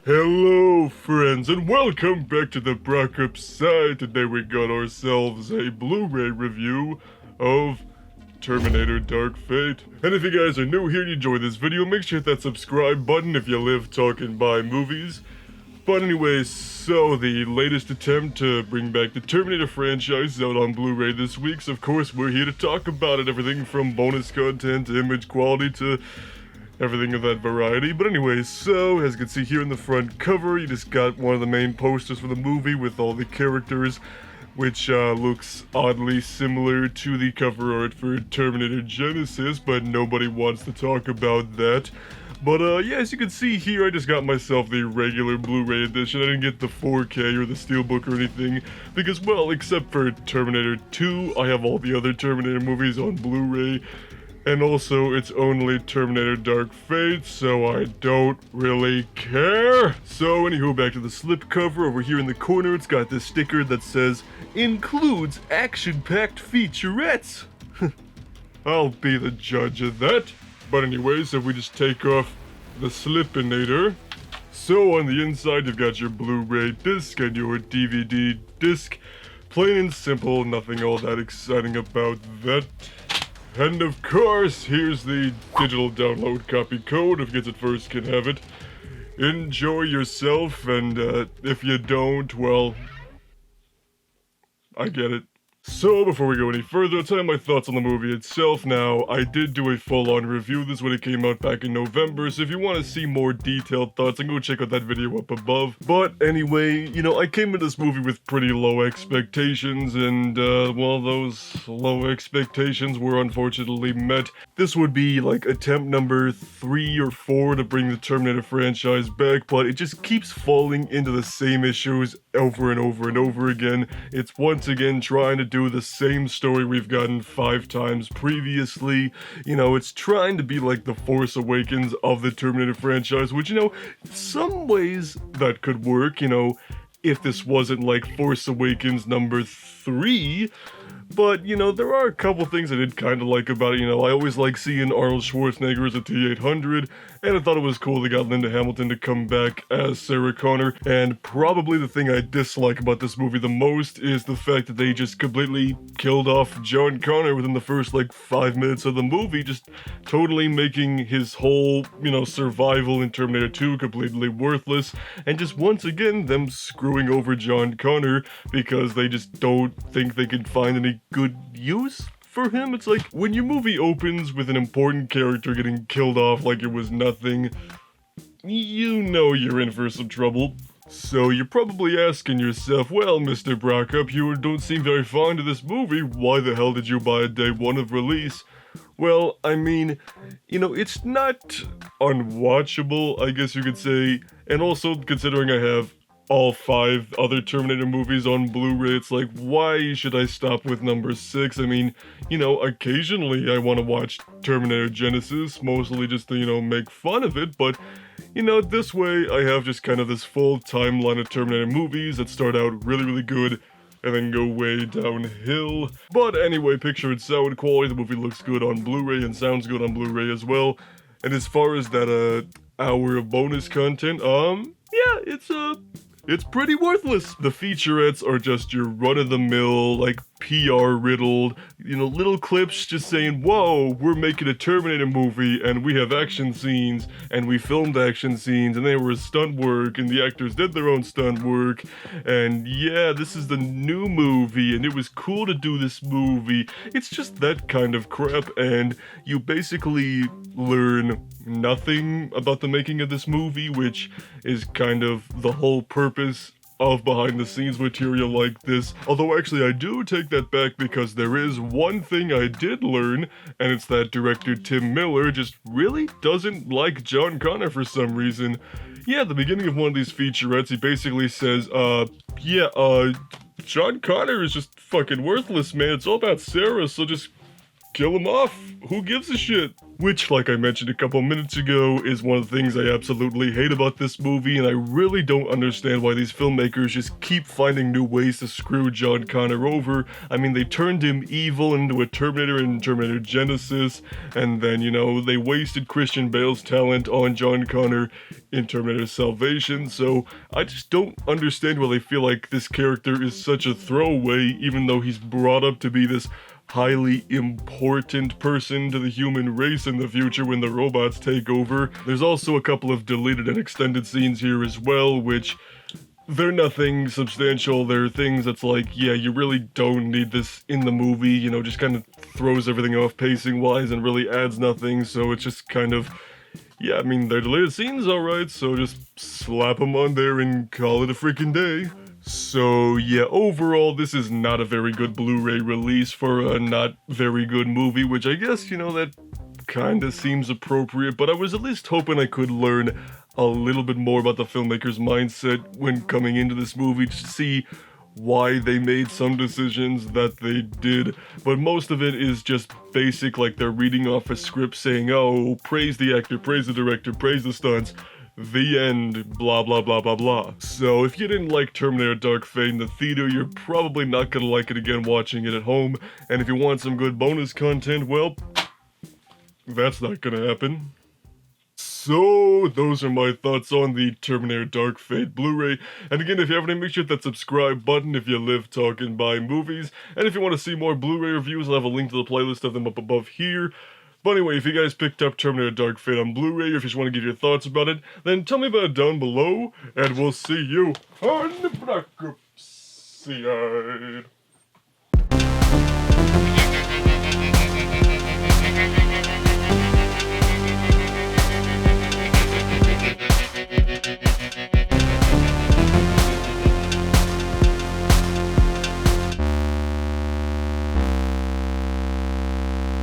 Hello friends and welcome back to the Brockopp side. Today we got ourselves a Blu-ray review of Terminator Dark Fate. And if you guys are new here and you enjoy this video, make sure to hit that subscribe button if you live talking by movies. But anyway, so the latest attempt to bring back the Terminator franchise is out on Blu-ray this week, so of course we're here to talk about it. Everything from bonus content to image quality to everything of that variety. But anyway, so as you can see here in the front cover, you just got one of the main posters for the movie with all the characters, which looks oddly similar to the cover art for Terminator Genesis, but nobody wants to talk about that. But yeah, as you can see here, I just got myself the regular Blu-ray edition. I didn't get the 4K or the Steelbook or anything, because, well, except for Terminator 2, I have all the other Terminator movies on Blu-ray. And also, it's only Terminator Dark Fate, so I don't really care. So, anywho, back to the slipcover. Over here in the corner, it's got this sticker that says, "Includes action-packed featurettes." I'll be the judge of that. But anyways, if we just take off the Slipinator. So, on the inside, you've got your Blu-ray disc and your DVD disc. Plain and simple, nothing all that exciting about that. And of course, here's the digital download copy code. If you get it first, can have it. Enjoy yourself, and if you don't, well, I get it. So, before we go any further, I'll tell you my thoughts on the movie itself. Now, I did do a full-on review. This is when it came out back in November, so if you want to see more detailed thoughts, then go check out that video up above. But anyway, you know, I came into this movie with pretty low expectations, and, well, those low expectations were unfortunately met. This would be, like, attempt number 3 or 4 to bring the Terminator franchise back, but it just keeps falling into the same issues over and over and over again. It's once again trying to do the same story we've gotten 5 times previously. You know, it's trying to be like the Force Awakens of the Terminator franchise, which, you know, in some ways that could work, you know, if this wasn't like Force Awakens number 3. But, you know, there are a couple things I did kind of like about it. You know, I always like seeing Arnold Schwarzenegger as a T-800, and I thought it was cool they got Linda Hamilton to come back as Sarah Connor. And probably the thing I dislike about this movie the most is the fact that they just completely killed off John Connor within the first, like, 5 minutes of the movie, just totally making his whole, you know, survival in Terminator 2 completely worthless, and just once again, them screwing over John Connor because they just don't think they can find any good use for him. It's like, when your movie opens with an important character getting killed off like it was nothing, you know you're in for some trouble. So you're probably asking yourself, well, Mr. Brockopp, you don't seem very fond of this movie, why the hell did you buy it day 1 of release? Well, I mean, you know, it's not unwatchable, I guess you could say, and also considering I have all 5 other Terminator movies on Blu-ray, it's like, why should I stop with number 6? I mean, you know, occasionally I want to watch Terminator Genesis, mostly just to, you know, make fun of it, but, you know, this way I have just kind of this full timeline of Terminator movies that start out really, really good, and then go way downhill. But anyway, picture and sound quality, the movie looks good on Blu-ray and sounds good on Blu-ray as well. And as far as that, hour of bonus content, yeah, it's pretty worthless. The featurettes are just your run-of-the-mill, like, PR-riddled, you know, little clips just saying, whoa, we're making a Terminator movie, and we have action scenes, and we filmed action scenes, and they were stunt work, and the actors did their own stunt work, and yeah, this is the new movie, and it was cool to do this movie. It's just that kind of crap, and you basically learn nothing about the making of this movie, which is kind of the whole purpose of behind-the-scenes material like this. Although actually I do take that back, because there is one thing I did learn, and it's that director Tim Miller just really doesn't like John Connor for some reason. Yeah, at the beginning of one of these featurettes, he basically says, John Connor is just fucking worthless, man. It's all about Sarah, so just kill him off. Who gives a shit? Which, like I mentioned a couple minutes ago, is one of the things I absolutely hate about this movie, and I really don't understand why these filmmakers just keep finding new ways to screw John Connor over. I mean, they turned him evil into a Terminator in Terminator Genesis, and then, you know, they wasted Christian Bale's talent on John Connor in Terminator Salvation, so I just don't understand why they feel like this character is such a throwaway, even though he's brought up to be this highly important person to the human race in the future when the robots take over. There's also a couple of deleted and extended scenes here as well, which they're nothing substantial. They're things that's like, yeah, you really don't need this in the movie, you know, just kind of throws everything off pacing wise and really adds nothing, so it's just kind of, yeah, I mean, they're deleted scenes, alright, so just slap them on there and call it a freaking day. So yeah, overall, this is not a very good Blu-ray release for a not very good movie, which I guess, you know, that kinda seems appropriate, but I was at least hoping I could learn a little bit more about the filmmaker's mindset when coming into this movie to see why they made some decisions that they did, but most of it is just basic, like they're reading off a script saying, oh, praise the actor, praise the director, praise the stunts, the end, blah blah blah blah blah. So if you didn't like Terminator Dark Fate in the theater, you're probably not gonna like it again watching it at home, and if you want some good bonus content, well, that's not gonna happen. So, those are my thoughts on the Terminator Dark Fate Blu-ray, and again, if you haven't, make sure to hit that subscribe button if you live, talk, and buy movies, and if you want to see more Blu-ray reviews, I'll have a link to the playlist of them up above here. But anyway, if you guys picked up Terminator Dark Fate on Blu-ray, or if you just want to give your thoughts about it, then tell me about it down below, and we'll see you on the Brockopp side.